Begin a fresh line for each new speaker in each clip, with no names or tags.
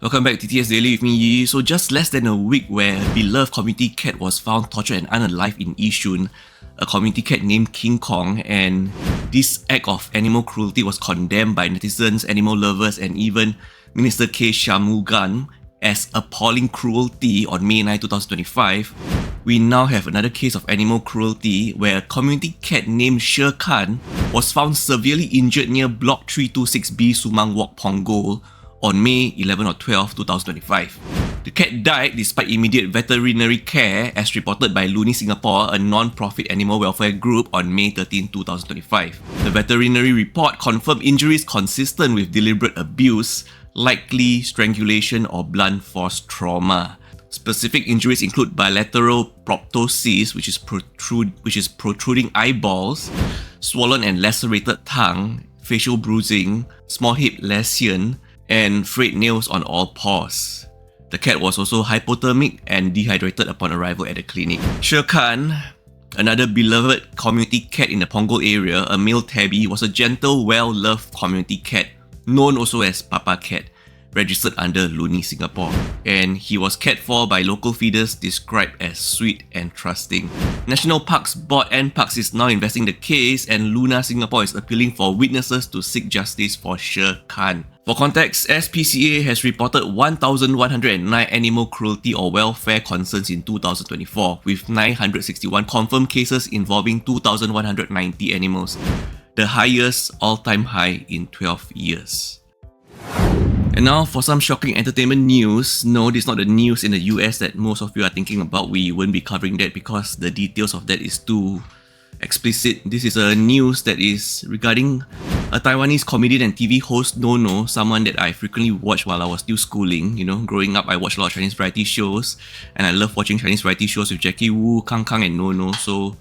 Welcome back to TTS Daily with me, Yi. So just less than a week where a beloved community cat was found tortured and unalive in Yishun, a community cat named King Kong, and this act of animal cruelty was condemned by netizens, animal lovers, and even Minister K. Shanmugam as appalling cruelty on May 9, 2025. We now have another case of animal cruelty where a community cat named Shere was found severely injured near Block 326B Sumang Walk, Punggol on May 11 or 12, 2025. The cat died despite immediate veterinary care as reported by Looney Singapore, a non-profit animal welfare group, on May 13, 2025. The veterinary report confirmed injuries consistent with deliberate abuse, likely strangulation or blunt force trauma. Specific injuries include bilateral proptosis, which is protruding eyeballs, swollen and lacerated tongue, facial bruising, small hip lesion, and frayed nails on all paws. The cat was also hypothermic and dehydrated upon arrival at the clinic. Shere, another beloved community cat in the Punggol area, a male tabby, was a gentle, well-loved community cat, known also as Papa Cat, registered under Looney Singapore, and he was cared for by local feeders described as sweet and trusting. National Parks Board NParks is now investigating the case, and Luna Singapore is appealing for witnesses to seek justice for Shere. For context, SPCA has reported 1,109 animal cruelty or welfare concerns in 2024, with 961 confirmed cases involving 2,190 animals, the highest all-time high in 12 years. And now for some shocking entertainment news. No, this is not the news in the US that most of you are thinking about. We won't be covering that because the details of that is too explicit. This is a news that is regarding a Taiwanese comedian and TV host, Nono, someone that I frequently watched while I was still schooling. Growing up, I watched a lot of Chinese variety shows, and I love watching Chinese variety shows with Jackie Wu, Kang Kang, and Nono. So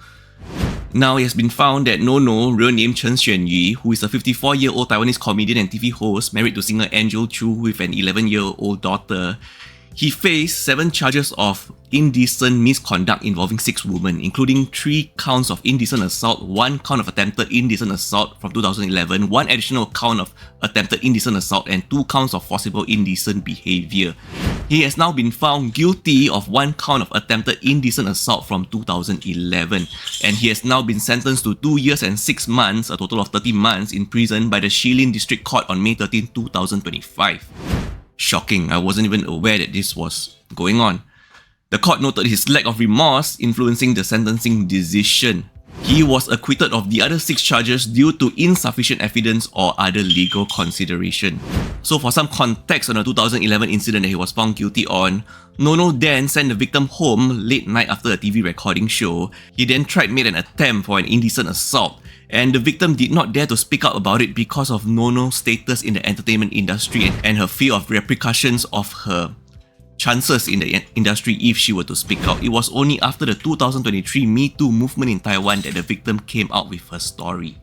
now it has been found that Nono, real name Chen Xuanyu, who is a 54-year-old Taiwanese comedian and TV host married to singer Angel Chu with an 11-year-old daughter, he faced 7 charges of indecent misconduct involving 6 women, including 3 counts of indecent assault, 1 count of attempted indecent assault from 2011, 1 additional count of attempted indecent assault, and 2 counts of forcible indecent behavior. He has now been found guilty of 1 count of attempted indecent assault from 2011, and he has now been sentenced to 2 years and 6 months, a total of 30 months in prison by the Shilin District Court on May 13, 2025. Shocking, I wasn't even aware that this was going on. The court noted his lack of remorse influencing the sentencing decision. He was acquitted of the other 6 charges due to insufficient evidence or other legal consideration. So for some context on the 2011 incident that he was found guilty on, Nono then sent the victim home late night after a TV recording show. He then made an attempt for an indecent assault, and the victim did not dare to speak up about it because of Nono's status in the entertainment industry and her fear of repercussions of her chances in the industry if she were to speak out. It was only after the 2023 Me Too movement in Taiwan that the victim came out with her story.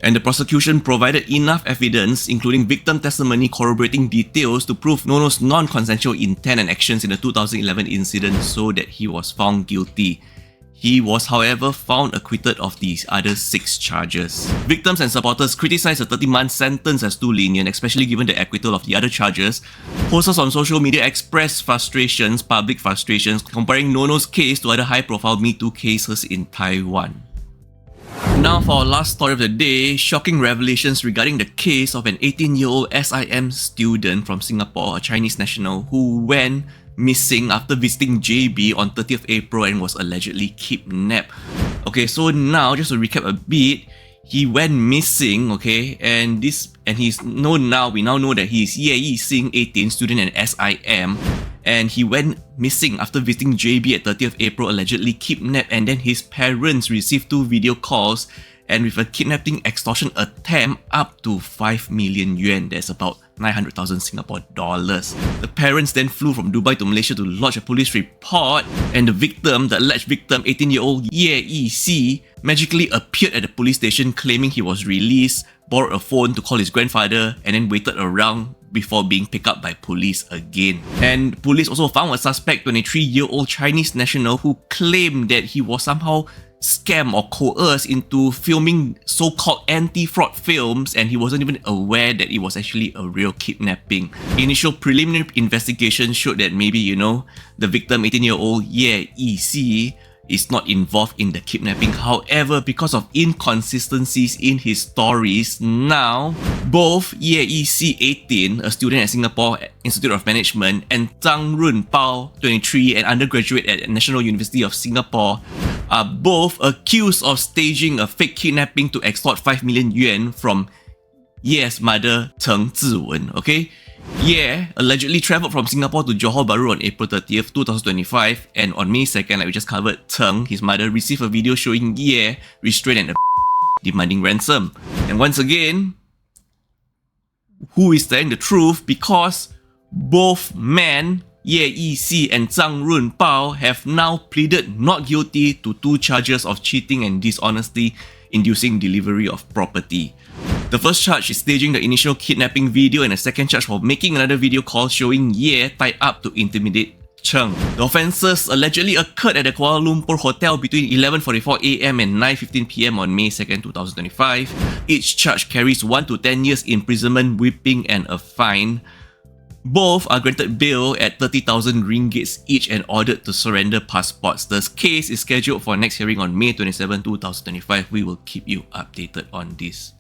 And the prosecution provided enough evidence, including victim testimony corroborating details, to prove Nono's non-consensual intent and actions in the 2011 incident so that he was found guilty. He was, however, found acquitted of these other 6 charges. Victims and supporters criticized the 30-month sentence as too lenient, especially given the acquittal of the other charges. Posters on social media expressed public frustrations, comparing Nono's case to other high-profile Me Too cases in Taiwan. Now for our last story of the day, shocking revelations regarding the case of an 18-year-old SIM student from Singapore, a Chinese national, who went missing after visiting JB on 30th April and was allegedly kidnapped. Okay, so now just to recap a bit, he went missing, okay, and he's known now, we now know that he is Ye Yixing, 18, student and SIM, and he went missing after visiting JB at 30th April, allegedly kidnapped, and then his parents received 2 video calls, and with a kidnapping extortion attempt up to 5 million yuan, that's about 900,000 Singapore dollars. The parents then flew from Dubai to Malaysia to lodge a police report, and the alleged victim, 18-year-old Ye Yixi, magically appeared at the police station claiming he was released, borrowed a phone to call his grandfather, and then waited around before being picked up by police again. And police also found a suspect, 23-year-old Chinese national, who claimed that he was somehow scam or coerced into filming so-called anti-fraud films, and he wasn't even aware that it was actually a real kidnapping. Initial preliminary investigation showed that maybe, the victim, 18-year-old Ye Yi is not involved in the kidnapping. However, because of inconsistencies in his stories, now both Ye Yi 18, a student at Singapore Institute of Management, and Zhang Runbao, 23, an undergraduate at National University of Singapore, are both accused of staging a fake kidnapping to extort 5 million yuan from Ye's mother, Cheng Ziwen. Okay? Ye allegedly travelled from Singapore to Johor Bahru on April 30th, 2025, and on May 2nd, like we just covered, Cheng, his mother, received a video showing Ye restrained and demanding ransom. And once again, who is telling the truth? Because both men, Ye Yi and Zhang Runbao, have now pleaded not guilty to 2 charges of cheating and dishonesty inducing delivery of property. The first charge is staging the initial kidnapping video, and the second charge for making another video call showing Ye tied up to intimidate Cheng. The offences allegedly occurred at the Kuala Lumpur hotel between 11:44 AM and 9:15 PM on May 2nd, 2025. Each charge carries 1 to 10 years imprisonment, whipping, and a fine. Both are granted bail at 30,000 ringgits each and ordered to surrender passports. The case is scheduled for next hearing on May 27, 2025. We will keep you updated on this.